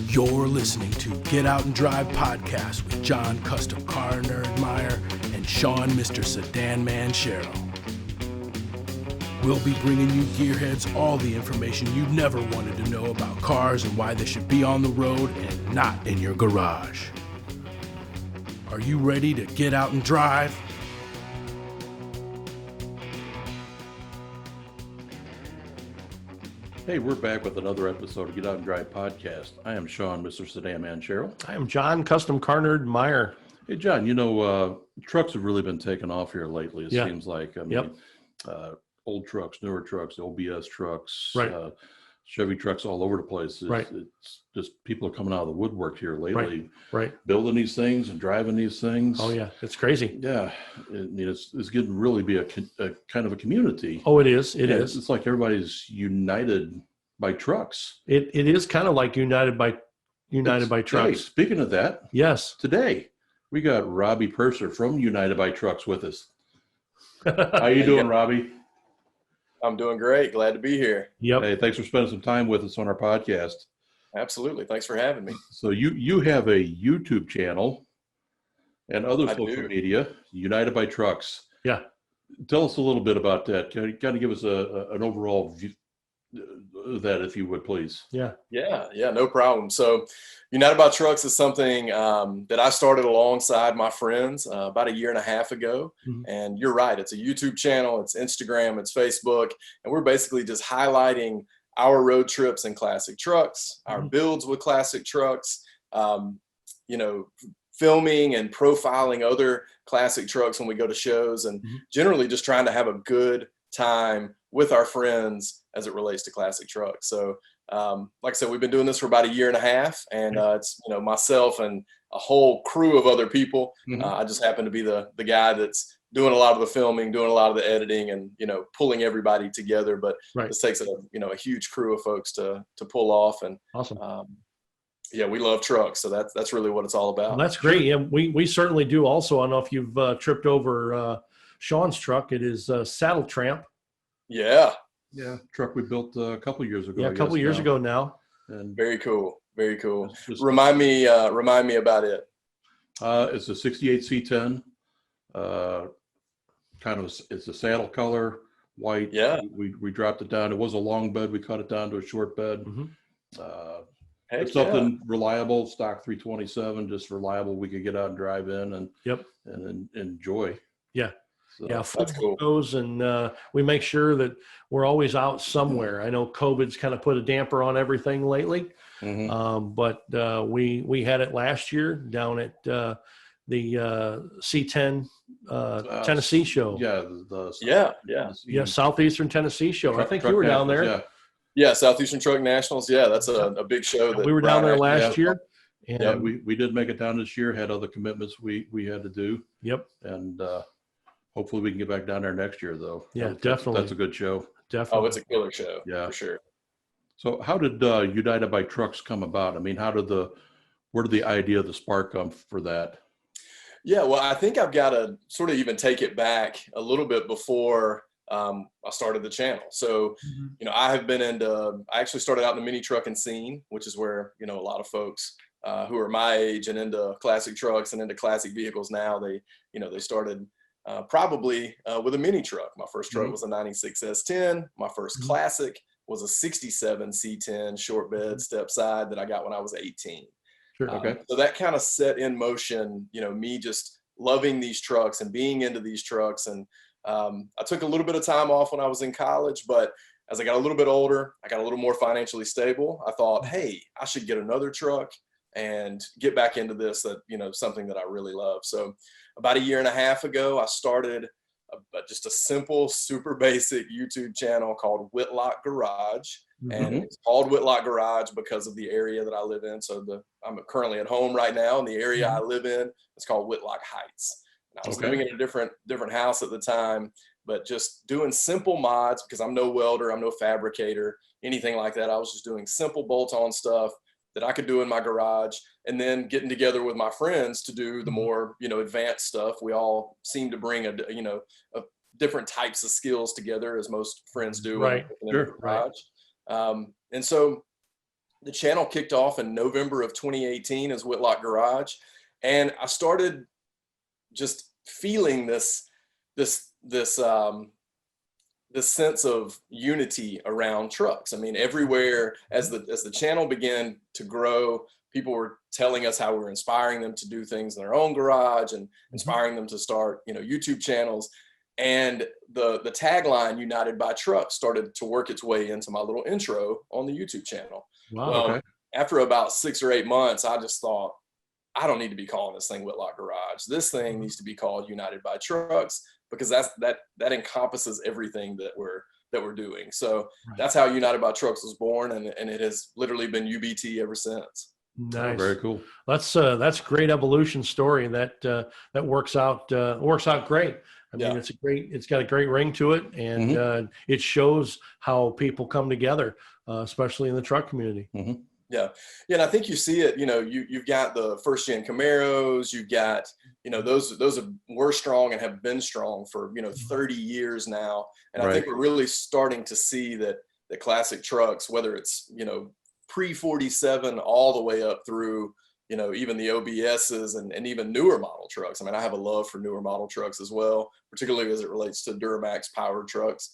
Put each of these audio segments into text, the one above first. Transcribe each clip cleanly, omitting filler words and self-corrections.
You're listening to Get.Out.N.Drive.Podcast with John, Custom Car Nerd Meyer, and Shawn, Mr. Sedan Man Sherrill. We'll be bringing you gearheads all the information you never wanted to know about cars and why they should be on the road and not in your garage. Are you ready to get out and drive? Hey, we're back with another episode of Get.Out.N.Drive.Podcast. I am Shawn, Mr. Sedan Man Sherrill. I am John, Custom Car Nerd Meyer. Hey, John, trucks have really been taking off here lately, it seems like. Old trucks, newer trucks, OBS trucks, right. Chevy trucks all over the place. It's just people are coming out of the woodwork here lately, right. Building these things and driving these things. Oh, yeah. It's crazy. Yeah. It's getting to really be a kind of a community. Oh, it is. It is. It's like everybody's united by trucks. It is kind of like united by trucks. Hey, speaking of that, yes. Today we got Robbie Purser from United by Trucks with us. How you doing, Robbie? I'm doing great. Glad to be here. Yep. Hey, thanks for spending some time with us on our podcast. Absolutely. Thanks for having me. So you have a YouTube channel and other social media, United by Trucks. Yeah. Tell us a little bit about that. Can you kind of give us an overall view of that, if you would, please? Yeah, no problem. So United by Trucks is something that I started alongside my friends about a year and a half ago. Mm-hmm. And you're right. It's a YouTube channel. It's Instagram. It's Facebook. And we're basically just highlighting our road trips in classic trucks, our builds with classic trucks, filming and profiling other classic trucks when we go to shows, and generally just trying to have a good time with our friends as it relates to classic trucks. So like I said, we've been doing this for about a year and a half, and it's myself and a whole crew of other people. I just happen to be the guy that's doing a lot of the filming, doing a lot of the editing, and pulling everybody together. But this takes a huge crew of folks to pull off. And awesome. We love trucks, so that's really what it's all about. Well, that's great. Yeah, we certainly do. Also, I don't know if you've tripped over Shawn's truck. It is Saddle Tramp. Yeah, truck we built a couple years ago. Yeah, a couple years ago now. And very cool. Remind me about it. It's a 68 C10. It's a saddle color, white. Yeah. We dropped it down. It was a long bed. We cut it down to a short bed. It's something reliable, stock 327, just reliable. We could get out and drive in and enjoy. Yeah. So, full that's cool. Goes, and we make sure that we're always out somewhere. I know COVID's kind of put a damper on everything lately, but we had it last year down at the C10 Tennessee show. Southeastern Tennessee show. I think you were down there. Yeah, Southeastern Truck Nationals. Yeah, that's a big show. That we were down there last year. And we did make it down this year. Had other commitments we had to do. Yep. And hopefully we can get back down there next year, though. Yeah, definitely. That's a good show. Definitely. Oh, it's a killer show. Yeah, for sure. So how did United by Trucks come about? I mean, where did the idea of the spark come for that? Yeah, well, I think I've got to sort of even take it back a little bit before I started the channel. So, I actually started out in the mini trucking scene, which is where, a lot of folks who are my age and into classic trucks and into classic vehicles now, they started probably with a mini truck. My first truck was a 96 S10. My first classic was a 67 C10 short bed step side that I got when I was 18. Sure. Okay. So that kind of set in motion, me just loving these trucks and being into these trucks. And I took a little bit of time off when I was in college, but as I got a little bit older, I got a little more financially stable. I thought, hey, I should get another truck and get back into this, something that I really love. So about a year and a half ago, I started just a simple, super basic YouTube channel called Whitlock Garage. And it's called Whitlock Garage because of the area that I live in. So I'm currently at home right now, and the area I live in, it's called Whitlock Heights. And I was living in a different house at the time, but just doing simple mods because I'm no welder, I'm no fabricator, anything like that. I was just doing simple bolt-on stuff that I could do in my garage, and then getting together with my friends to do the more, advanced stuff. We all seem to bring a different types of skills together, as most friends do in the garage. And so the channel kicked off in November of 2018 as Whitlock Garage. And I started just feeling this sense of unity around trucks. I mean, everywhere as the channel began to grow, people were telling us how we were inspiring them to do things in their own garage and inspiring them to start, YouTube channels. And the tagline "United by Trucks" started to work its way into my little intro on the YouTube channel. Wow. Well, Okay. after about 6 or 8 months, I just thought, I don't need to be calling this thing Whitlock Garage. This thing needs to be called United by Trucks, because that encompasses everything that we're doing. So that's how United by Trucks was born, and it has literally been UBT ever since. Nice. Oh, very cool. That's a great evolution story that works out great. I mean, it's got a great ring to it, and it shows how people come together, especially in the truck community. Mm-hmm. Yeah. And I think you see it, you've got the first gen Camaros, you've got, those were strong and have been strong for, 30 years now. And I think we're really starting to see that the classic trucks, whether it's, pre-47 all the way up through, even the OBSs and even newer model trucks. I mean, I have a love for newer model trucks as well, particularly as it relates to Duramax powered trucks.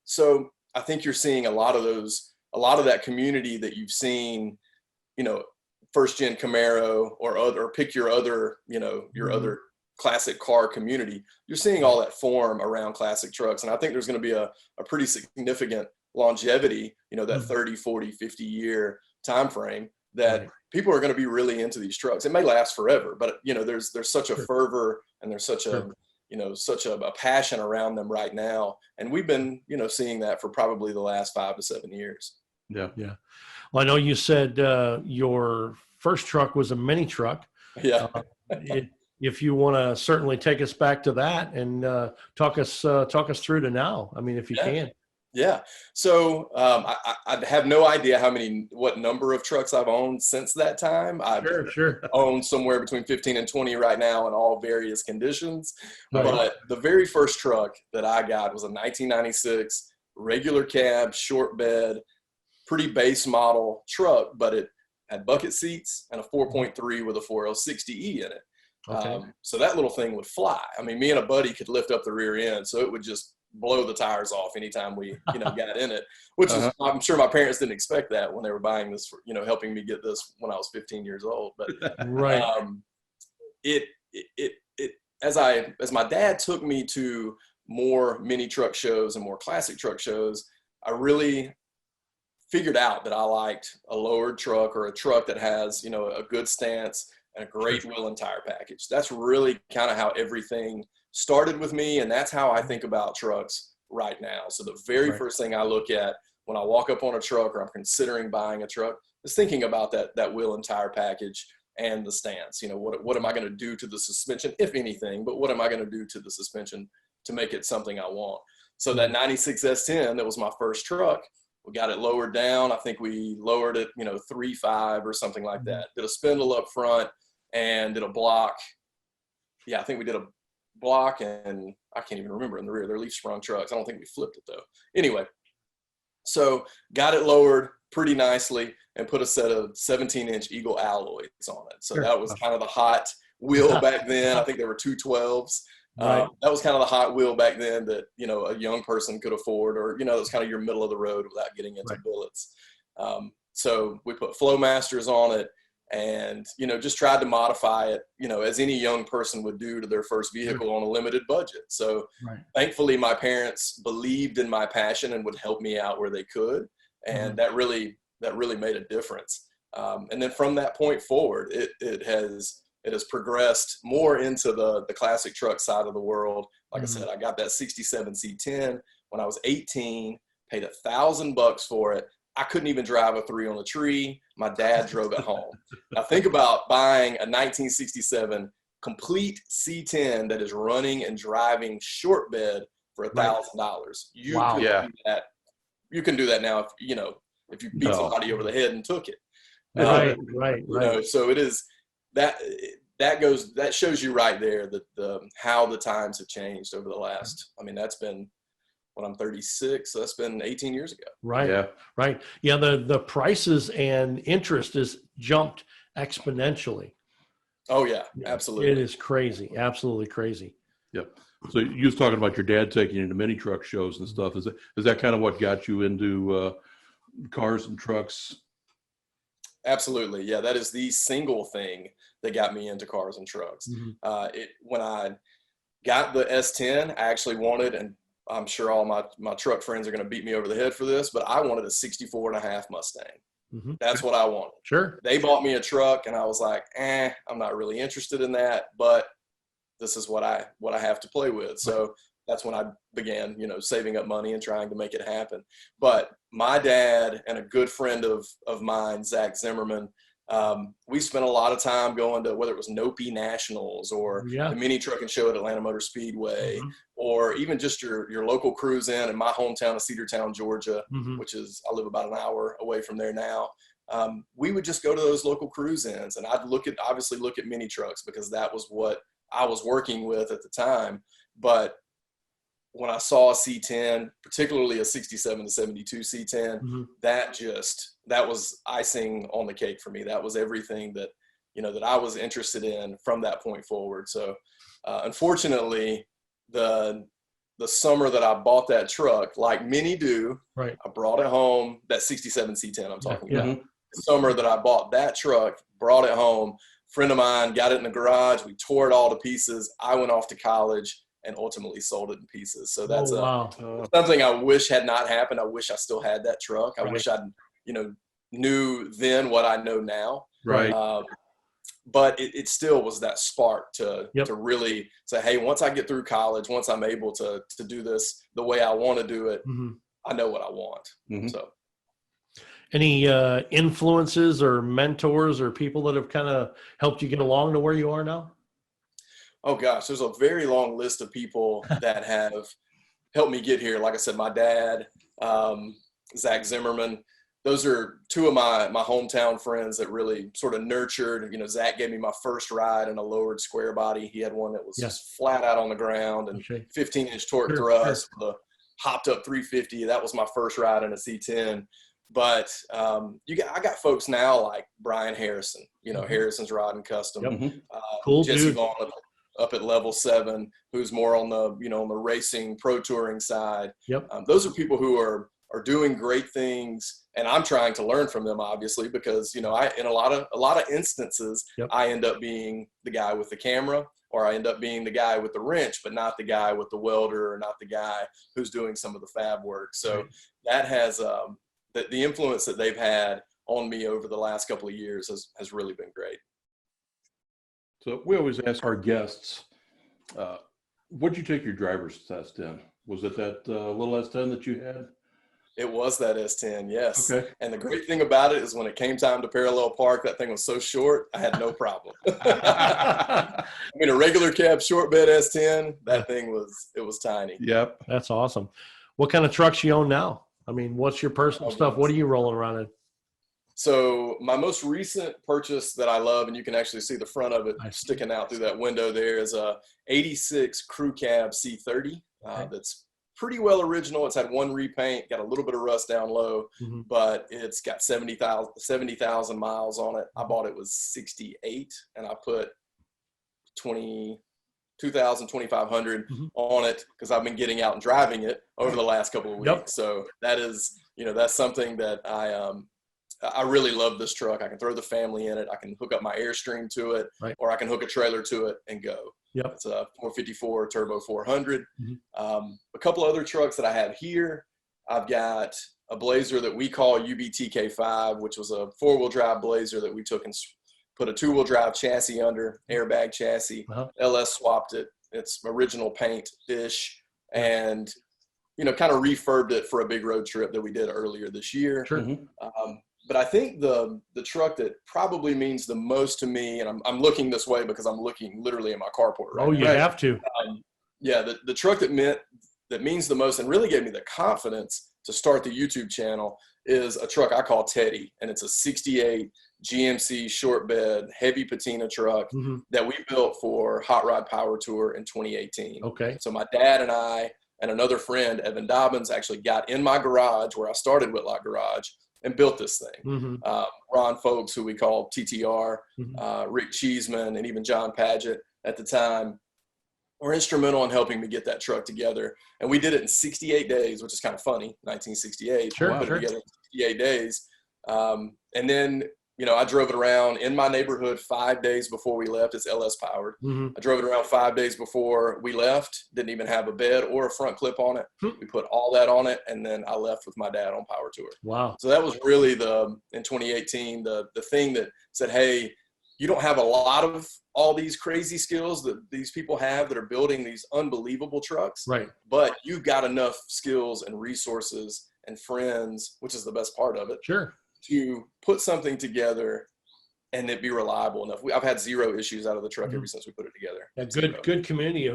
So I think you're seeing a lot of that community that you've seen, first gen Camaro or pick your other, your other classic car community. You're seeing all that form around classic trucks. And I think there's going to be a pretty significant longevity, that 30, 40, 50 year time frame that people are going to be really into these trucks. It may last forever, but there's such a fervor and there's such a such a passion around them right now. And we've been, seeing that for probably the last 5 to 7 years. Yeah. Well, I know you said your first truck was a mini truck. Yeah. If you want to certainly take us back to that and talk us through to now. I mean, if you can. Yeah. So I have no idea what number of trucks I've owned since that time. I've owned somewhere between 15 and 20 right now in all various conditions. Right. But the very first truck that I got was a 1996 regular cab, short bed, pretty base model truck, but it had bucket seats and a 4.3 with a 4L60E in it. Okay. So that little thing would fly. I mean, me and a buddy could lift up the rear end, so it would just blow the tires off anytime we, got in it, which is, I'm sure my parents didn't expect that when they were buying this for, helping me get this when I was 15 years old. But as my dad took me to more mini truck shows and more classic truck shows, I really figured out that I liked a lowered truck or a truck that has, a good stance and a great wheel and tire package. That's really kind of how everything started with me, and that's how I think about trucks right now. So the very first thing I look at when I walk up on a truck or I'm considering buying a truck is thinking about that wheel and tire package and the stance. What am I going to do to the suspension, if anything, but what am I going to do to the suspension to make it something I want? So that 96 S10, that was my first truck, we got it lowered down. I think we lowered it, 3.5 or something like that. Did a spindle up front and did a block. Yeah, I think we did a block, and I can't even remember in the rear. They're leaf sprung trucks. I don't think we flipped it though. Anyway, so got it lowered pretty nicely and put a set of 17-inch Eagle alloys on it. So that was kind of the hot wheel back then. I think there were 212s. That was kind of the hot wheel back then that, a young person could afford, or, that was kind of your middle of the road without getting into billets. So we put Flowmasters on it and, just tried to modify it, as any young person would do to their first vehicle on a limited budget. So thankfully my parents believed in my passion and would help me out where they could. And that really made a difference. And then from that point forward, it has progressed more into the classic truck side of the world. Like I said, I got that 67 C10 when I was 18, paid $1,000 for it. I couldn't even drive a 3 on the tree. My dad drove it home. Now think about buying a 1967 complete C10 that is running and driving short bed for $1,000. You can do that now if you beat somebody over the head and took it. Right. So it is that shows you right there that how the times have changed over the last. I mean, that's been when I'm 36. So that's been 18 years ago. Right. Yeah. Right. Yeah. The prices and interest is jumped exponentially. Oh yeah, absolutely. It is crazy. Absolutely crazy. Yep. So you was talking about your dad taking you to mini truck shows and stuff. Is that kind of what got you into cars and trucks? Absolutely. Yeah, that is the single thing that got me into cars and trucks. When I got the S10, I actually wanted, and I'm sure all my truck friends are going to beat me over the head for this, but I wanted a 64.5 Mustang. That's what I wanted. Sure. They bought me a truck and I was like, I'm not really interested in that, but this is what I have to play with. So that's when I began, saving up money and trying to make it happen. But my dad and a good friend of mine, Zach Zimmerman, we spent a lot of time going to, whether it was Nopi Nationals or the mini trucking show at Atlanta Motor Speedway, or even just your local cruise in my hometown of Cedartown, Georgia, which is, I live about an hour away from there now. We would just go to those local cruise ins, and I'd obviously look at mini trucks because that was what I was working with at the time. But when I saw a C10, particularly a 67 to 72 C10, that was icing on the cake for me. That was everything that, that I was interested in from that point forward. So, unfortunately, the summer that I bought that truck, like many do, I brought it home, that 67 C10 I'm talking about. The summer that I bought that truck, brought it home, friend of mine got it in the garage. We tore it all to pieces. I went off to college and ultimately sold it in pieces. So that's something I wish had not happened. I wish I still had that truck. I wish I'd, knew then what I know now. Right. But it still was that spark to really say, hey, once I get through college, once I'm able to do this the way I want to do it, I know what I want. So. Any influences or mentors or people that have kind of helped you get along to where you are now? Oh gosh, there's a very long list of people that have helped me get here. Like I said, my dad, Zach Zimmerman, those are two of my hometown friends that really sort of nurtured. Zach gave me my first ride in a lowered square body. He had one that was just flat out on the ground and 15-inch torque thrust with a hopped up 350. That was my first ride in a C10. But I got folks now like Brian Harrison, Harrison's Rod and Custom, cool Jesse dude. Vaughn up at level 7, who's more on the on the racing pro touring side. Those are people who are doing great things, and I'm trying to learn from them, obviously, because I in a lot of instances I end up being the guy with the camera, or I end up being the guy with the wrench, but not the guy with the welder, or not the guy who's doing some of the fab work. So that has the influence that they've had on me over the last couple of years has really been great. So we always ask our guests, what did you take your driver's test in? Was it that little S10 that you had? It was that S10, yes. Okay. And the great thing about it is when it came time to parallel park, that thing was so short, I had no problem. I mean, a regular cab short bed S10, that thing was tiny. Yep. That's awesome. What kind of trucks you own now? I mean, what's your personal stuff? What are you rolling around in? So my most recent purchase that I love, and you can actually see the front of it sticking out through that window there, is a 86 crew cab C30. That's pretty well original. It's had one repaint, got a little bit of rust down low, but it's got 70,000 miles on it. I bought it with 68, and I put 2,500 on it because I've been getting out and driving it over the last couple of weeks. So that is, that's something that I really love this truck. I can throw the family in it. I can hook up my Airstream to it, or I can hook a trailer to it and go. It's a 454 turbo 400. A couple other trucks that I have here. I've got a Blazer that we call UBT K5, which was a 4-wheel drive Blazer that we took and put a 2-wheel drive chassis under, airbag chassis. LS swapped it. It's original paint-ish, and kind of refurbed it for a big road trip that we did earlier this year. But I think the truck that probably means the most to me, and I'm looking this way because I'm looking literally in my carport right now. You have to. The truck that means the most and really gave me the confidence to start the YouTube channel is a truck I call Teddy, and it's a 68 GMC short bed heavy patina truck that we built for Hot Rod Power Tour in 2018. So my dad and I and another friend, Evan Dobbins, actually got in my garage where I started Whitlock Garage and built this thing. Ron Folks, who we call TTR, Rick Cheeseman, and even John Padgett at the time were instrumental in helping me get that truck together. And we did it in 68 days, which is kind of funny, 1968. Put it together in 68 days. And then, you know, I drove it around in my neighborhood 5 days before we left. It's LS powered. I drove it around 5 days before we left. Didn't even have a bed or a front clip on it. We put all that on it, and then I left with my dad on power tour. Wow. So that was really in 2018, the thing that said, hey, you don't have a lot of all these crazy skills that these people have that are building these unbelievable trucks. Right. But you got enough skills and resources and friends, which is the best part of it. Sure. To put something together and it be reliable enough. I've had zero issues out of the truck ever since we put it together. A good community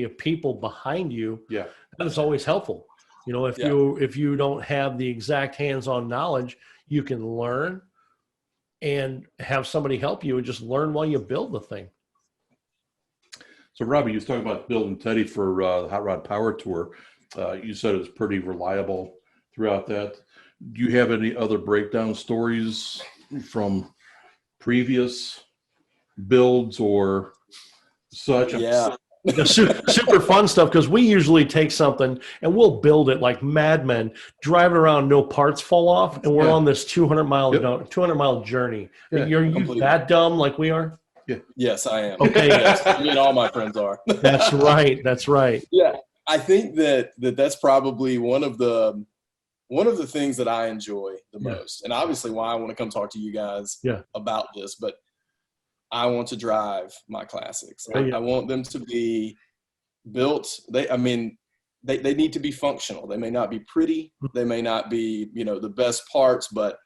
of people behind you. Yeah. That is always helpful. You know, if you don't have the exact hands-on knowledge, you can learn and have somebody help you and just learn while you build the thing. So Robbie, you was talking about building Teddy for the Hot Rod Power Tour. You said it was pretty reliable throughout that. Do you have any other breakdown stories from previous builds or such? Yeah. Super fun stuff, because we usually take something and we'll build it like madmen, drive it around, no parts fall off, and we're on this 200-mile journey. Are you that dumb like we are? Yeah. Yes, I am. Okay. Yes, me and all my friends are. That's right. That's right. Yeah, I think that's probably one of the things that I enjoy the most, and obviously why I want to come talk to you guys about this. But I want to drive my classics. I want them to be built. They need to be functional. They may not be pretty. They may not be, you know, the best parts, but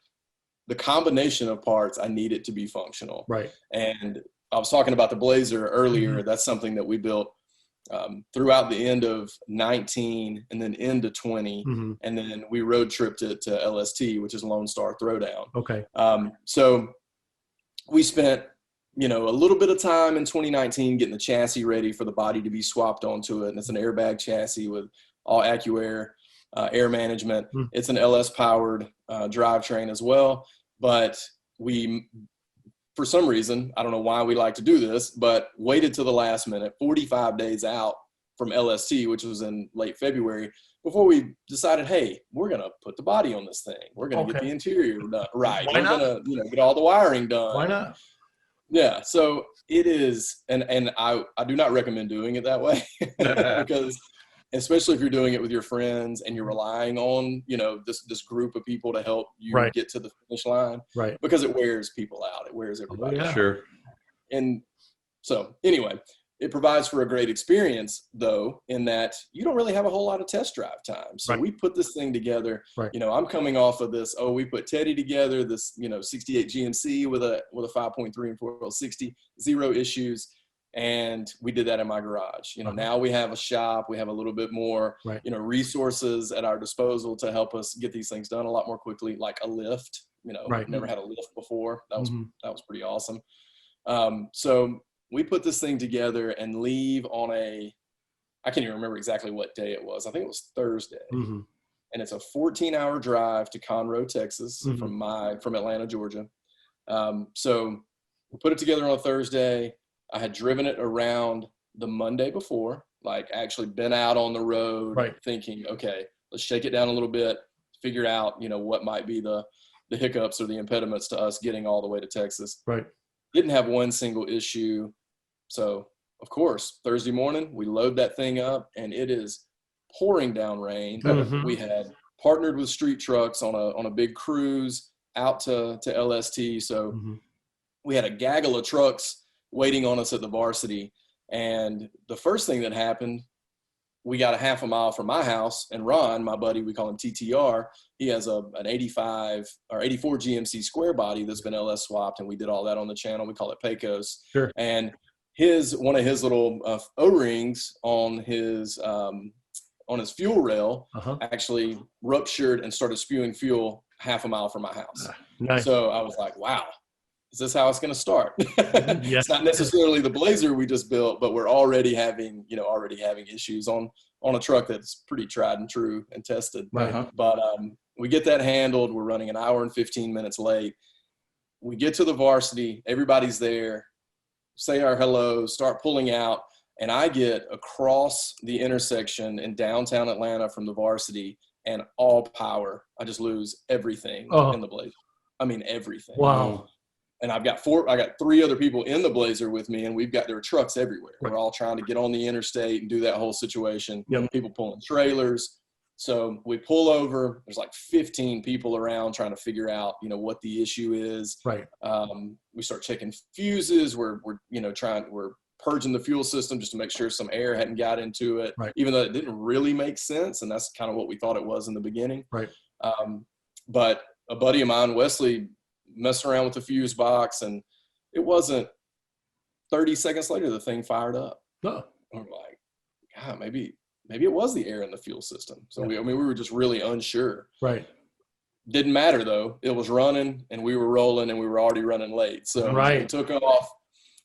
the combination of parts, I need it to be functional. Right. And I was talking about the Blazer earlier. That's something that we built throughout the end of 19 and then into 20. And then we road tripped it to LST, which is Lone Star Throwdown. Okay. So we spent, you know, a little bit of time in 2019 getting the chassis ready for the body to be swapped onto it. And it's an airbag chassis with all AccuAir air management. It's an LS powered drivetrain as well. But we, for some reason, I don't know why we like to do this, but waited to the last minute, 45 days out from LST, which was in late February, before we decided, hey, we're going to put the body on this thing. We're going to get the interior done right. We're going to, you know, get all the wiring done. Why not? Yeah, so it is, and I do not recommend doing it that way because especially if you're doing it with your friends and you're relying on, you know, this group of people to help you get to the finish line, because it wears people out. It wears everybody out. Sure. And so anyway, it provides for a great experience, though, in that you don't really have a whole lot of test drive time. So we put this thing together. You know, I'm coming off of this. We put Teddy together. This, you know, '68 GMC with a 5.3 and 4L60, 0 issues, and we did that in my garage. You know, now we have a shop. We have a little bit more, you know, resources at our disposal to help us get these things done a lot more quickly, like a lift. You know, never had a lift before. That was pretty awesome. So we put this thing together and leave on I can't even remember exactly what day it was. I think it was Thursday. And it's a 14-hour drive to Conroe, Texas from Atlanta, Georgia. So we put it together on a Thursday. I had driven it around the Monday before, like actually been out on the road thinking, okay, let's shake it down a little bit, figure out, you know, what might be the hiccups or the impediments to us getting all the way to Texas. Didn't have one single issue. So, of course, Thursday morning, we load that thing up, and it is pouring down rain. We had partnered with Street Trucks on a big cruise out to LST. So we had a gaggle of trucks waiting on us at the varsity. And the first thing that happened, we got a half a mile from my house, and Ron, my buddy, we call him TTR, he has an 85 or 84 GMC square body that's been LS swapped, and we did all that on the channel. We call it Pecos. Sure. And one of his little O-rings on his fuel rail actually ruptured and started spewing fuel half a mile from my house. Nice. So I was like, wow, is this how it's going to start? It's not necessarily the Blazer we just built, but we're already having issues on on a truck that's pretty tried and true and tested. Right. But we get that handled. We're running an hour and 15 minutes late. We get to the varsity. Everybody's there. Say our hellos, start pulling out. And I get across the intersection in downtown Atlanta from the varsity and all power. I just lose everything in the Blazer. I mean, everything. Wow. And I got 3 other people in the Blazer with me, and there are trucks everywhere. Right. We're all trying to get on the interstate and do that whole situation. Yep. People pulling trailers. So we pull over. There's like 15 people around trying to figure out, what the issue is. Right. We start checking fuses. We're purging the fuel system just to make sure some air hadn't got into it, right. even though it didn't really make sense. And that's kind of what we thought it was in the beginning. Right. But a buddy of mine, Wesley, messed around with the fuse box, and it wasn't 30 seconds later, the thing fired up. And we're like, God, maybe it was the air in the fuel system. So we were just really unsure. Right. Didn't matter though. It was running and we were rolling and we were already running late. So we took off.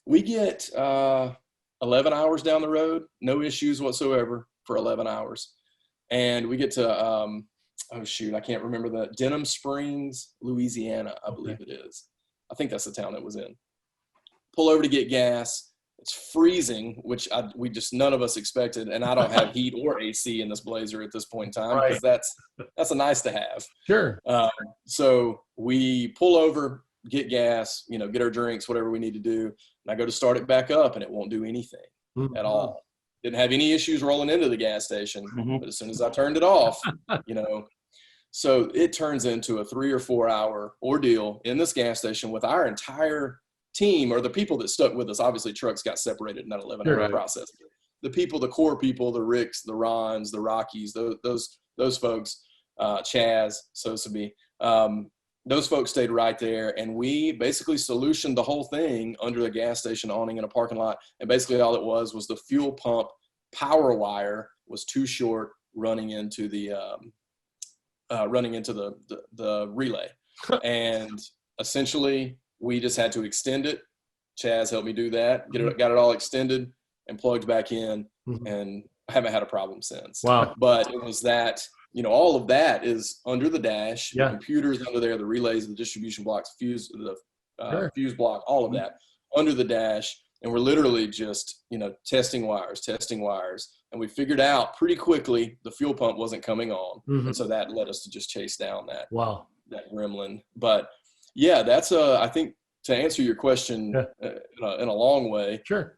We get 11 hours down the road, no issues whatsoever for 11 hours. And we get to, I can't remember that. Denham Springs, Louisiana, I believe it is. I think that's the town it was in. Pull over to get gas. It's freezing, which none of us expected. And I don't have heat or AC in this Blazer at this point in time because that's a nice to have. Sure. So we pull over, get gas, get our drinks, whatever we need to do. And I go to start it back up and it won't do anything at all. Didn't have any issues rolling into the gas station, but as soon as I turned it off, so it turns into a 3 or 4 hour ordeal in this gas station with our entire team, or the people that stuck with us. Obviously trucks got separated in that 11-hour process. The core people, the Ricks, the Rons, the Rockies, those folks, Chaz, Sosabe, those folks stayed right there, and we basically solutioned the whole thing under the gas station awning in a parking lot. And basically all it was the fuel pump power wire was too short running into the relay. And essentially we just had to extend it. Chaz helped me do that, got it all extended and plugged back in, and I haven't had a problem since. Wow. But it was that, all of that is under the dash, the computers under there, the relays, the distribution blocks, fuse block, all of that under the dash. And we're literally just, testing wires. And we figured out pretty quickly the fuel pump wasn't coming on. And so that led us to just chase down that gremlin. But yeah, that's I think to answer your question in a long way. Sure.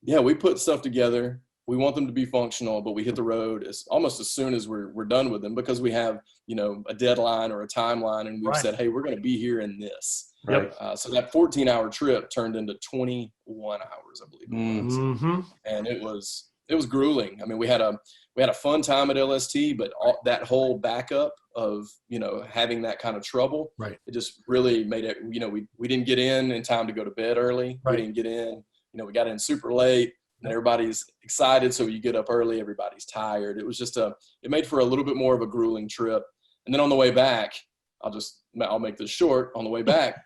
Yeah, we put stuff together. We want them to be functional, but we hit the road almost as soon as we're done with them, because we have, a deadline or a timeline, and we've said, hey, we're going to be here in this. Right. So that 14-hour trip turned into 21 hours, I believe it was. And it was grueling. I mean, we had a fun time at LST, but that whole backup of, having that kind of trouble, it just really made it, we didn't get in time to go to bed early. We didn't get in, we got in super late. And everybody's excited, so you get up early, everybody's tired. It was just it made for a little bit more of a grueling trip. And then on the way back, I'll make this short. On the way back,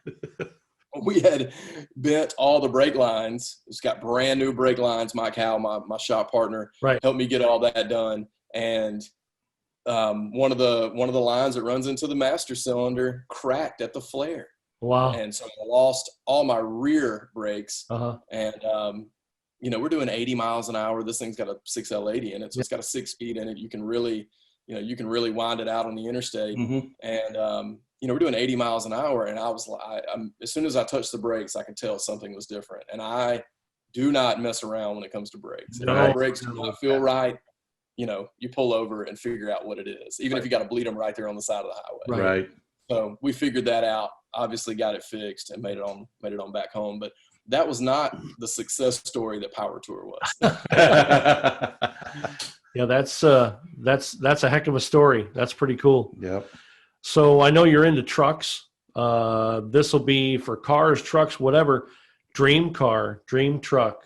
we had bent all the brake lines. It's got brand new brake lines. Mike Howell, my shop partner, helped me get all that done. And one of the lines that runs into the master cylinder cracked at the flare. Wow. And so I lost all my rear brakes. And we're doing 80 miles an hour. This thing's got a 6L80 in it, so it's got a 6-speed in it. You can really wind it out on the interstate. And we're doing 80 miles an hour, and I was like, as soon as I touched the brakes, I could tell something was different. And I do not mess around when it comes to brakes. If my brakes do not feel right, you pull over and figure out what it is, even if you got to bleed them right there on the side of the highway. Right. So we figured that out. Obviously, got it fixed and made it on back home, but. That was not the success story that Power Tour was. Yeah, that's a heck of a story. That's pretty cool. Yep. So I know you're into trucks. This will be for cars, trucks, whatever. Dream car, dream truck.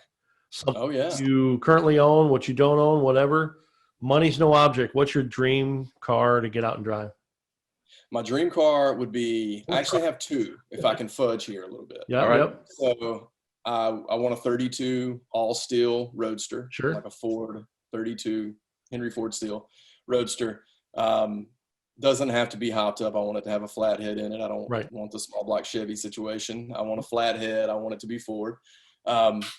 Something you currently own, what you don't own, whatever. Money's no object. What's your dream car to get out and drive? My dream car would be, I actually have two, if I can fudge here a little bit. Yeah. Right. Yep. So I want a 32 all steel roadster. Sure. Like a Ford 32 Henry Ford steel Roadster. Doesn't have to be hopped up. I want it to have a flat head in it. I don't want the small block Chevy situation. I want a flat head. I want it to be Ford.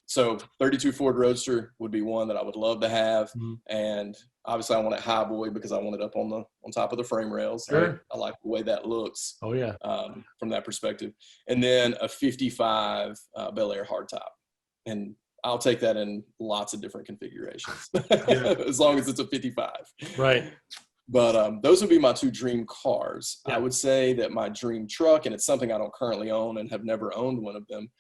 So 32 Ford Roadster would be one that I would love to have. And obviously I want it high boy because I want it up on top of the frame rails. Sure. Right? I like the way that looks. Oh yeah. From that perspective. And then a 55 Bel Air hardtop. And I'll take that in lots of different configurations as long as it's a 55. Right. But those would be my two dream cars. Yeah. I would say that my dream truck, and it's something I don't currently own and have never owned one of them,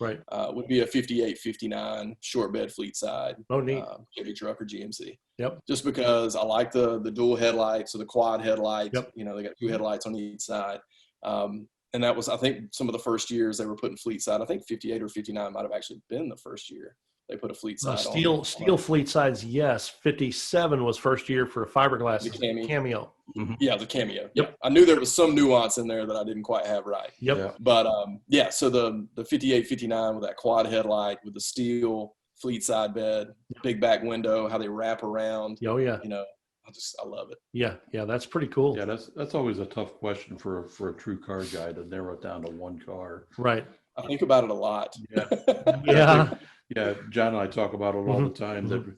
would be a 58, 59 short bed fleet side Chevy truck or GMC. Yep. Just because I like the dual headlights or the quad headlights. Yep. You know, they got two headlights on each side. And that was, I think, some of the first years they were putting fleet side. I think 58 or 59 might have actually been the first year they put a fleet side on. Steel fleet sides, yes. 57 was first year for a fiberglass cameo. Yeah, the cameo. Yep. I knew there was some nuance in there that I didn't quite have right. Yep. Yeah. But so the 58, 59 with that quad headlight with the steel fleet side bed, big back window, how they wrap around. Oh yeah. You know, I love it. Yeah, that's pretty cool. Yeah, that's always a tough question for a true car guy to narrow it down to one car. Right. I think about it a lot. Yeah. Yeah. Yeah, John and I talk about it all the time that, you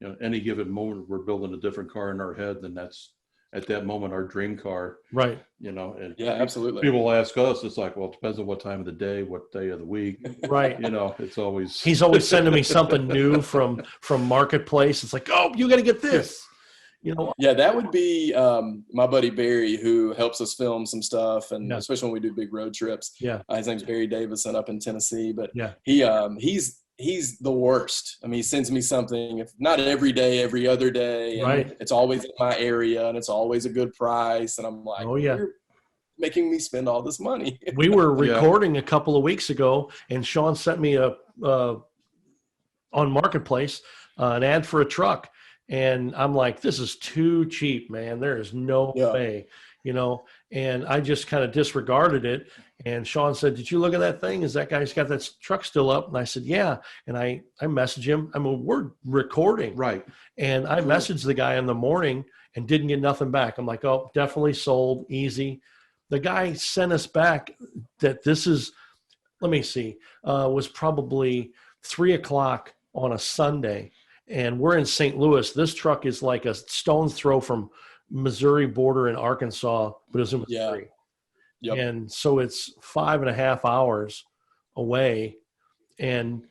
know, any given moment we're building a different car in our head, then that's at that moment our dream car. Right. You know, and absolutely. People ask us, it's like, well, it depends on what time of the day, what day of the week. Right. You know, it's always. He's always sending me something new from Marketplace. It's like, oh, you got to get this. You know. Yeah, that would be my buddy Barry, who helps us film some stuff, and especially when we do big road trips. Yeah. His name's Barry Davison up in Tennessee, but yeah, he's the worst. I mean, he sends me something, if not every day, every other day. And it's always in my area and it's always a good price. And I'm like, you're making me spend all this money. We were recording a couple of weeks ago and Shawn sent me on Marketplace, an ad for a truck. And I'm like, this is too cheap, man. There is no way, you know, and I just kind of disregarded it. And Shawn said, did you look at that thing? Is that guy's got that truck still up? And I said, yeah. And I messaged him. I mean, we're recording. Right. And I messaged the guy in the morning and didn't get nothing back. I'm like, oh, definitely sold, easy. The guy sent us back that this is, let me see, was probably 3:00 on a Sunday. And we're in St. Louis. This truck is like a stone's throw from Missouri border in Arkansas, but it's in Missouri. Yeah. Yep. And so it's 5.5 hours away. And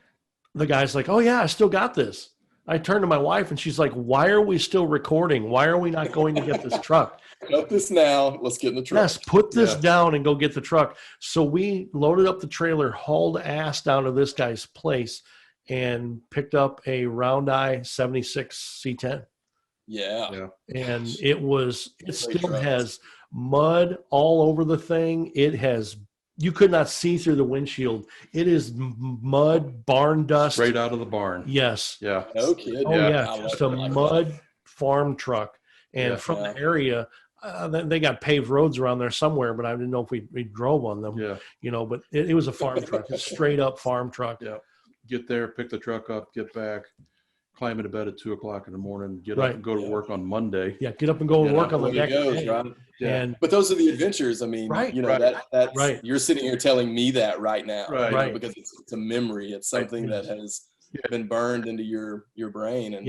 the guy's like, oh yeah, I still got this. I turned to my wife and she's like, why are we still recording? Why are we not going to get this truck? Cut this now. Let's get in the truck. Yes, put this down and go get the truck. So we loaded up the trailer, hauled ass down to this guy's place and picked up a Roundeye 76 C10. Yeah. And it still has mud all over the thing. You could not see through the windshield. It is mud, barn dust. Straight out of the barn. Yes. Yeah. No kidding. Oh yeah. Just a mud farm truck. And from the area, they got paved roads around there somewhere, but I didn't know if we drove on them. Yeah. You know, but it was a farm truck, a straight up farm truck. Yeah. Get there, pick the truck up, get back, climb into bed at 2:00 in the morning, get up and go to work on Monday. Yeah, get up and go and work on the next day. Right? Yeah. But those are the adventures. I mean, you know, that's you're sitting here telling me that right now, right? Because it's a memory. It's something that has been burned into your brain, and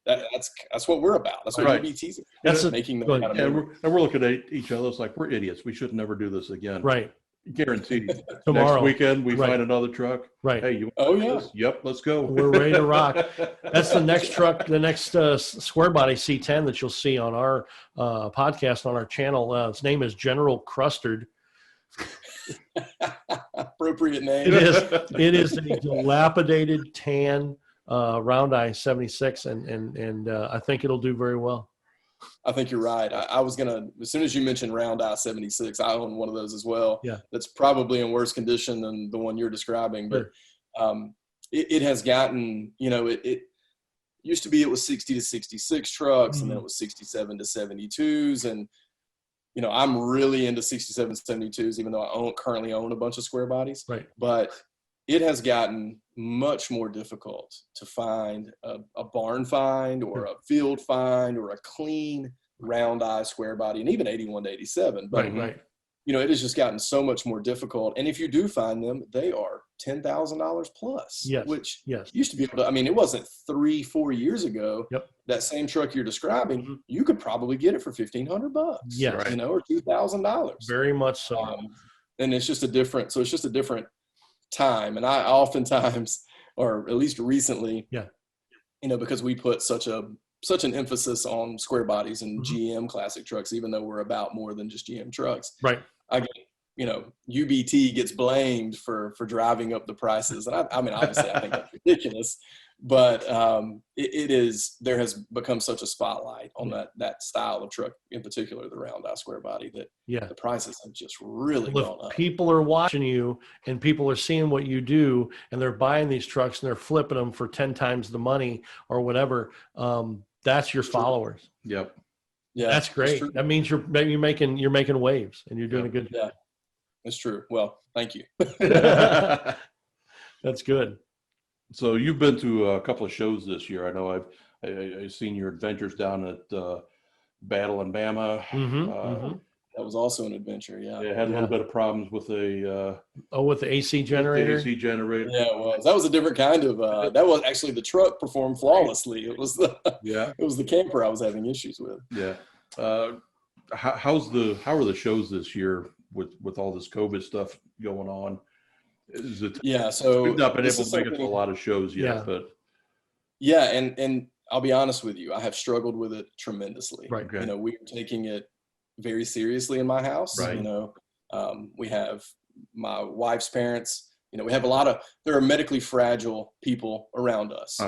that's what we're about. That's what UBT's about. That's making them kind of and we're looking at each other. It's like we're idiots. We should never do this again. Right. Guaranteed. Tomorrow. Next weekend we find another truck. Right. Hey, you want this? Yep, let's go. We're ready to rock. That's the next truck, the next square body C10 that you'll see on our podcast on our channel. Its name is General Crustard. Appropriate name. It is a dilapidated tan Roundeye 76, and I think it'll do very well. I think you're right. I was gonna, as soon as you mentioned Roundeye 76, I own one of those as well. Yeah, that's probably in worse condition than the one you're describing, but it has gotten, you know, it used to be it was 60 to 66 trucks, and then it was 67 to 72s, and you know, I'm really into 67 72s, even though I currently own a bunch of square bodies. Right. But it has gotten much more difficult to find a barn find or a field find or a clean Roundeye square body, and even 81 to 87. But Right. it has just gotten so much more difficult. And if you do find them, they are $10,000 plus, which used to be able to, I mean, it wasn't 3-4 years ago. That same truck you're describing, you could probably get it for $1,500 bucks, or $2,000. Very much so. And it's just a different time. And I oftentimes, or at least recently, because we put such an emphasis on square bodies and GM classic trucks, even though we're about more than just GM trucks. Right. I get, UBT gets blamed for driving up the prices. And I mean, obviously I think that's ridiculous, but there has become such a spotlight on that style of truck, in particular, the Roundeye square body, that the prices have just really gone up. People are watching you and people are seeing what you do, and they're buying these trucks and they're flipping them for 10 times the money or whatever. That's your followers. Yep. Yeah, that's great. That means you're making waves and you're doing a good job. Yeah, that's true. Well, thank you. That's good. So you've been to a couple of shows this year. I know I've seen your adventures down at Battle in Bama. That was also an adventure. Yeah. It had a little bit of problems with the AC generator. AC generator. Yeah, it was. That was a different kind of. That was actually, the truck performed flawlessly. It was it was the camper I was having issues with. Yeah. How are the shows this year with all this COVID stuff going on? Is it? Yeah. So we've not been able to make it to a lot of shows yet, but. Yeah, and I'll be honest with you, I have struggled with it tremendously. Right. Okay. We're taking it very seriously in my house. Right. We have my wife's parents. We have there are medically fragile people around us.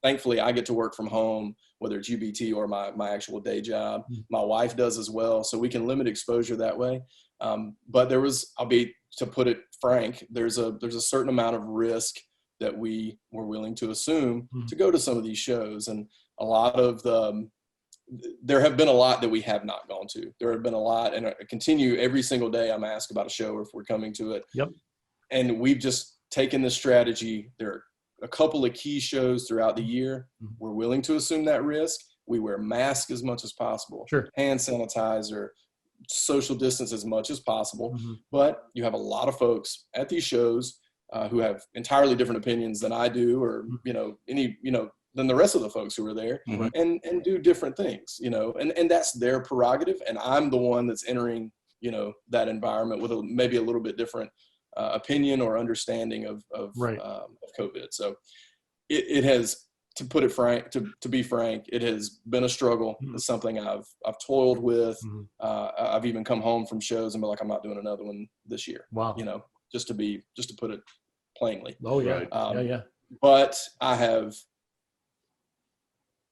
Thankfully, I get to work from home, whether it's UBT or my actual day job. My wife does as well, so we can limit exposure that way. But to put it frank, there's a certain amount of risk that we were willing to assume to go to some of these shows, and there have been a lot that we have not gone to. There have been a lot, and I continue every single day. I'm asked about a show or if we're coming to it. Yep. And we've just taken this strategy. There are a couple of key shows throughout the year. We're willing to assume that risk. We wear masks as much as possible. Sure. Hand sanitizer, social distance as much as possible. But you have a lot of folks at these shows who have entirely different opinions than I do, or than the rest of the folks who are there, and do different things, and that's their prerogative. And I'm the one that's entering, that environment with maybe a little bit different opinion or understanding of COVID. So it has, to put it frank, to be frank, it has been a struggle. It's something I've toiled with. I've even come home from shows and been like, I'm not doing another one this year. Wow. Just to put it plainly. Oh yeah. But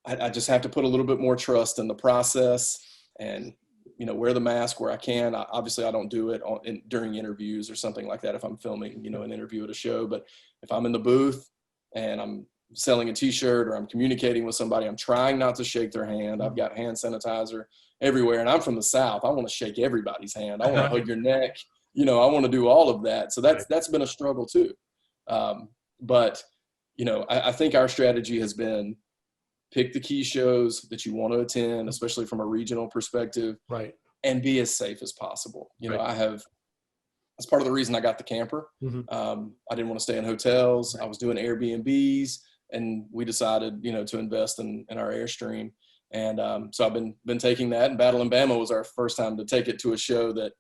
I just have to put a little bit more trust in the process, and wear the mask where I can. Obviously, I don't do it during interviews or something like that if I'm filming, an interview at a show. But if I'm in the booth and I'm selling a T-shirt or I'm communicating with somebody, I'm trying not to shake their hand. I've got hand sanitizer everywhere, and I'm from the South. I want to shake everybody's hand. I want to hug your neck. I want to do all of that. So that's been a struggle too. But I think our strategy has been, pick the key shows that you want to attend, especially from a regional perspective, right, and be as safe as possible. That's part of the reason I got the camper. I didn't want to stay in hotels. I was doing Airbnbs, and we decided, to invest in our Airstream. And so I've been taking that, and Battle in Bama was our first time to take it to a show that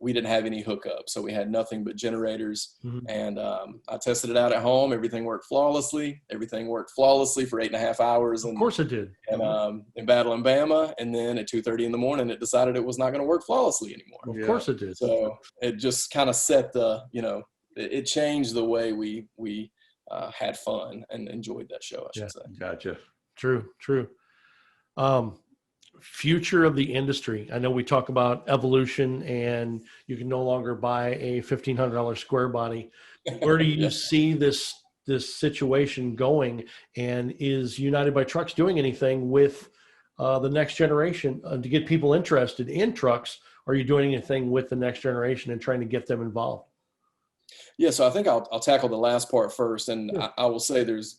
we didn't have any hookup. So we had nothing but generators. And I tested it out at home. Everything worked flawlessly. For 8.5 hours. Of course it did. And in Battle in Bama. And then at 2:30 in the morning, it decided it was not going to work flawlessly anymore. Of course it did. So it just kind of set it changed the way we had fun and enjoyed that show, I should say. Gotcha. True. Future of the industry. I know we talk about evolution, and you can no longer buy a $1,500 square body. Where do you see this situation going? And is United by Trucks doing anything with the next generation to get people interested in trucks? Are you doing anything with the next generation and trying to get them involved? Yeah, so I think I'll tackle the last part first, and I will say there's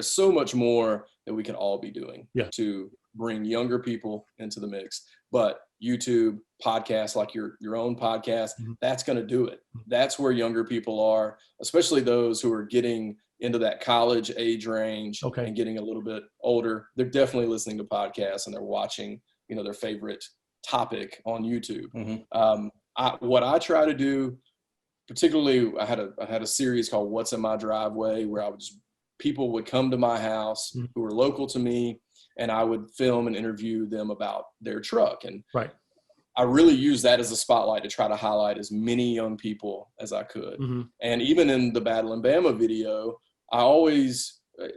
so much more that we can all be doing to bring younger people into the mix. But YouTube, podcasts like your own podcast, that's going to do it. That's where younger people are, especially those who are getting into that college age range and getting a little bit older. They're definitely listening to podcasts and they're watching, their favorite topic on YouTube. What I try to do, particularly, I had a series called "What's in My Driveway," where people would come to my house who were local to me, and I would film and interview them about their truck. And I really use that as a spotlight to try to highlight as many young people as I could. And even in the Battle in Bama video, I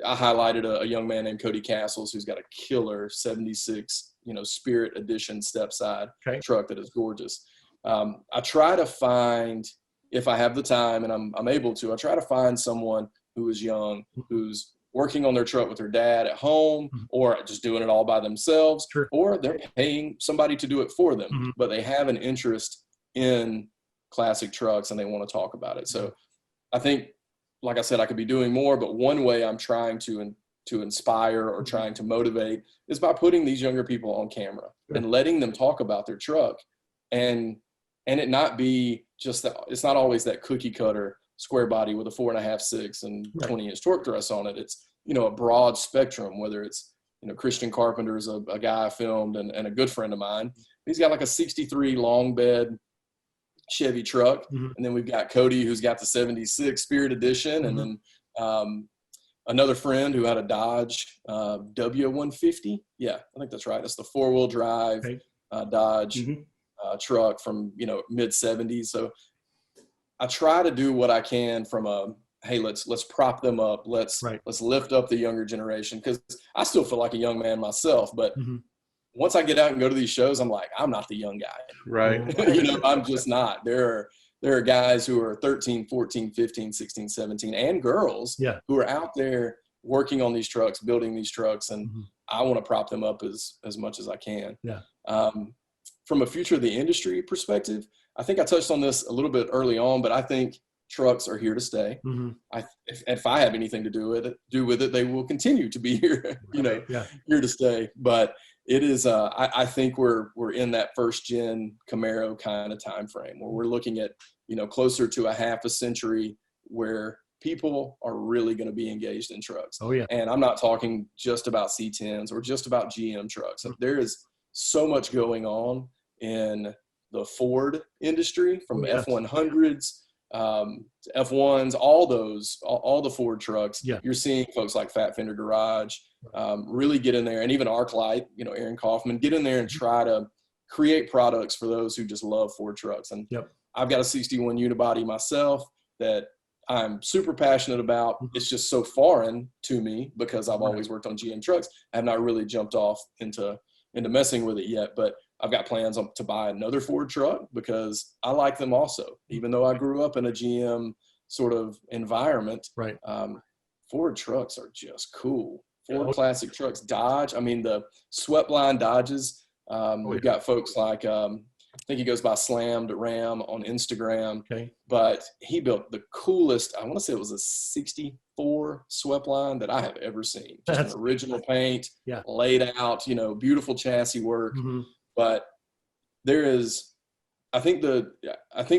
highlighted a young man named Cody Castles, who's got a killer 76, Spirit Edition step-side truck that is gorgeous. I try to find, if I have the time and I'm able to, I try to find someone who is young, who's working on their truck with their dad at home, or just doing it all by themselves, or they're paying somebody to do it for them, but they have an interest in classic trucks and they want to talk about it. So I think, like I said, I could be doing more, but one way I'm trying to inspire or trying to motivate is by putting these younger people on camera and letting them talk about their truck, and it not be just that. It's not always that cookie cutter square body with a 4.5/6 and 20-inch torque thrust on it. It's, a broad spectrum, whether it's, Christian Carpenter is a guy I filmed and a good friend of mine. He's got like a 63 long bed Chevy truck. And then we've got Cody, who's got the 76 Spirit Edition. And then another friend who had a Dodge W150. Yeah, I think that's right. It's the 4-wheel drive Dodge truck from, mid 70s. So I try to do what I can from hey, let's prop them up. Let's lift up the younger generation, because I still feel like a young man myself. But once I get out and go to these shows, I'm like, I'm not the young guy. Right. I'm just not. There are guys who are 13, 14, 15, 16, 17, and girls who are out there working on these trucks, building these trucks. And I want to prop them up as much as I can. Yeah. From a future of the industry perspective, I think I touched on this a little bit early on, but I think trucks are here to stay. If I have anything to do with it, they will continue to be here, here to stay. But it is, I think we're in that first gen Camaro kind of time frame where we're looking at, closer to a half a century where people are really going to be engaged in trucks. And I'm not talking just about C10s or just about GM trucks. There is so much going on in the Ford industry, from F100s to F1s, all the Ford trucks. You're seeing folks like Fat Fender Garage really get in there, and even ArcLight, Aaron Kaufman, get in there and try to create products for those who just love Ford trucks. And I've got a 61 unibody myself that I'm super passionate about. It's just so foreign to me because I've always worked on GM trucks. I have not really jumped off into messing with it yet, but I've got plans to buy another Ford truck because I like them also. Even though I grew up in a GM sort of environment, Ford trucks are just cool. Ford classic trucks, Dodge. I mean, the swept-line Dodges. We've got folks like, I think he goes by Slammed Ram on Instagram, but he built the coolest, I want to say it was a 64 swept line that I have ever seen. Just an original paint, laid out, beautiful chassis work. But there is, I think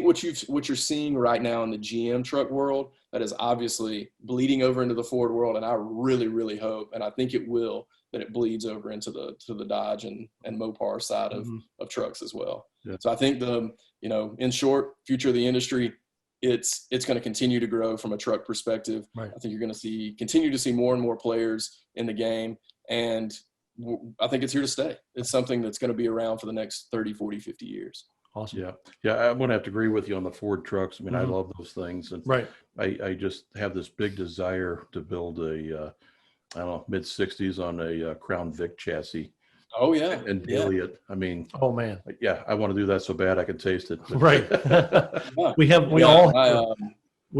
what you're seeing right now in the GM truck world, that is obviously bleeding over into the Ford world, and I really, really hope, and I think it will, that it bleeds over into the Dodge and Mopar side of trucks as well. So I think in short, future of the industry, it's going to continue to grow from a truck perspective. I think you're going to continue to see more and more players in the game, and I think it's here to stay. It's something that's going to be around for the next 30, 40, 50 years. Awesome. Yeah. I'm going to have to agree with you on the Ford trucks. I mean, I love those things. And I just have this big desire to build a, mid 60s on a Crown Vic chassis. Oh yeah. And daily it. I mean, oh man. Yeah. I want to do that so bad I can taste it. Right. We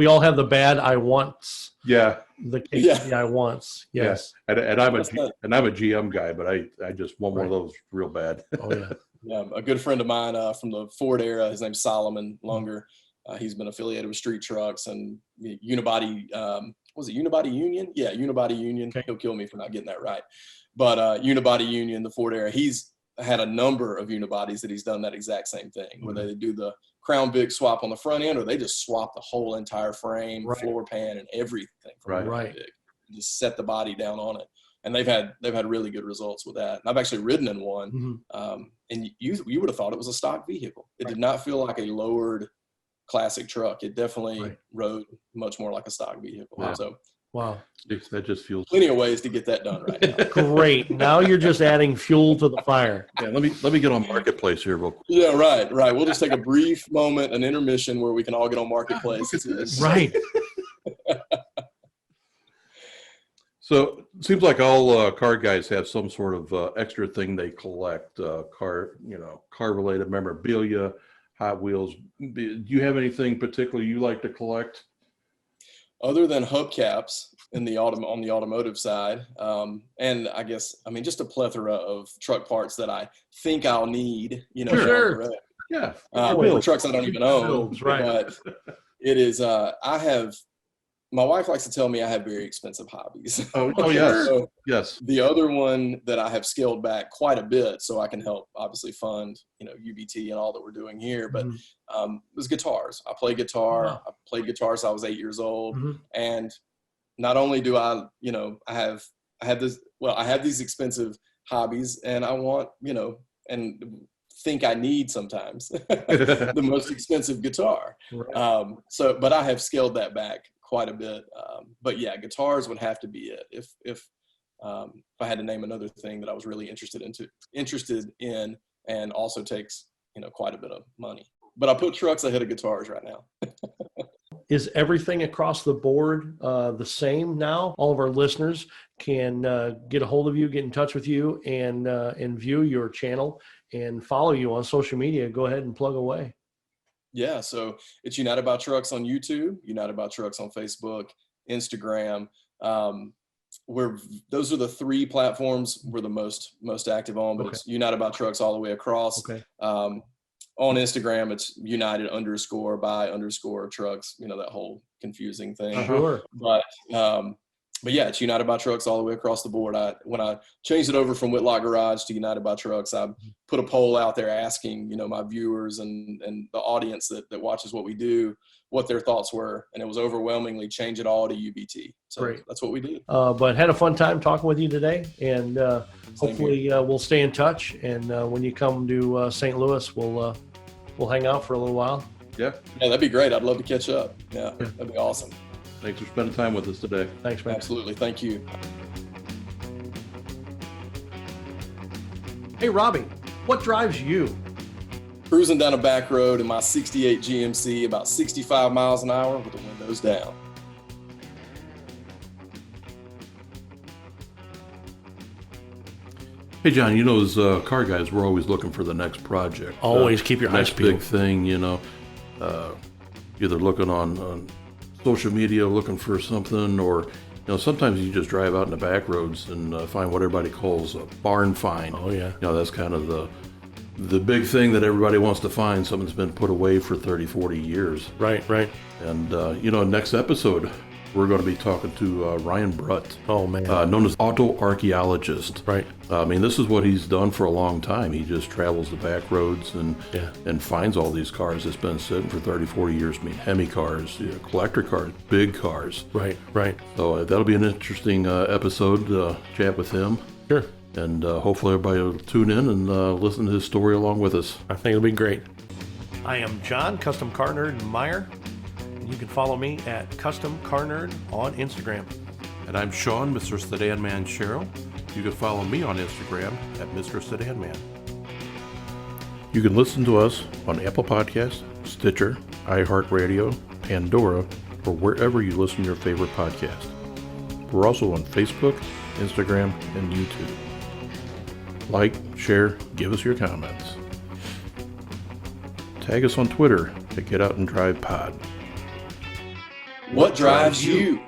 all have the bad I wants. Yeah. The KC I wants. Yes. Yeah. And I'm a GM guy, but I just want one of those real bad. Oh yeah. Yeah. A good friend of mine from the Ford era, his name's Solomon Lunger. He's been affiliated with Street Trucks and Unibody. Was it Unibody Union? Yeah, Unibody Union. Okay. He'll kill me for not getting that right. But Unibody Union, the Ford era, he's had a number of unibodies that he's done that exact same thing, where they do the Crown Vic swap on the front end, or they just swap the whole entire frame, floor pan, and everything from Crown Vic. Just set the body down on it. And they've had really good results with that. And I've actually ridden in one, and you would have thought it was a stock vehicle. It did not feel like a lowered classic truck. It definitely rode much more like a stock vehicle. Wow. So wow, that just feels plenty of ways to get that done right now. Great. Now you're just adding fuel to the fire. Yeah, let me get on Marketplace here real quick. Yeah, right. We'll just take a brief moment, an intermission where we can all get on Marketplace. Right. So it seems like all car guys have some sort of extra thing they collect, car related memorabilia, Hot Wheels. Do you have anything particular you like to collect? Other than hubcaps on the automotive side, and I guess, just a plethora of truck parts that I think I'll need, Sure. Yeah. For trucks I don't even own. Right. But it is, my wife likes to tell me I have very expensive hobbies. Oh yes. So yes. The other one that I have scaled back quite a bit so I can help obviously fund, UBT and all that we're doing here, but was guitars. I play guitar. Wow. I played guitar since I was 8 years old. And not only do I have these expensive hobbies, and I want, and think I need sometimes the most expensive guitar. Right. But I have scaled that back quite a bit. But yeah, guitars would have to be it. If I had to name another thing that I was really interested in and also takes, quite a bit of money. But I put trucks ahead of guitars right now. Is everything across the board the same now? All of our listeners can get a hold of you, get in touch with you, and view your channel and follow you on social media. Go ahead and plug away. Yeah, so it's United by Trucks on YouTube, United by Trucks on Facebook, Instagram. Those are the three platforms we're the most active on, but it's United by Trucks all the way across. Okay. On Instagram, it's United_by_trucks, that whole confusing thing. Sure. But yeah, it's United by Trucks all the way across the board. When I changed it over from Whitlock Garage to United by Trucks, I put a poll out there asking, my viewers and the audience that watches what we do, what their thoughts were. And it was overwhelmingly change it all to UBT. So Great. That's what we did. But had a fun time talking with you today. And hopefully we'll stay in touch. And when you come to St. Louis, we'll hang out for a little while. Yeah, that'd be great. I'd love to catch up. Yeah, that'd be awesome. Thanks for spending time with us today. Thanks, man. Absolutely. Thank you. Hey, Robbie, what drives you? Cruising down a back road in my 68 GMC, about 65 miles an hour with the windows down. Hey, John, as car guys, we're always looking for the next project. Always keep your eyes peeled. Next big thing, either looking on social media looking for something, or sometimes you just drive out in the back roads and find what everybody calls a barn find. Oh yeah. That's kind of the big thing that everybody wants to find, something that's been put away for 30-40 years. Right. And next episode we're going to be talking to Ryan Brutt. Oh man. Known as auto archaeologist. Right. This is what he's done for a long time. He just travels the back roads and finds all these cars that's been sitting for 30-40 years. Hemi cars, collector cars, big cars. Right. So that'll be an interesting episode, chat with him. Sure. And hopefully everybody will tune in and listen to his story along with us. I think it'll be great. I am John, Custom Car Nerd Meyer. You can follow me at Custom Car Nerd on Instagram. And I'm Shawn, Mr. Sedan Man Sherrill. You can follow me on Instagram at Mr. Sedan Man. You can listen to us on Apple Podcasts, Stitcher, iHeartRadio, Pandora, or wherever you listen to your favorite podcast. We're also on Facebook, Instagram, and YouTube. Like, share, give us your comments. Tag us on Twitter at Get.Out.N.Drive.Pod. What drives you?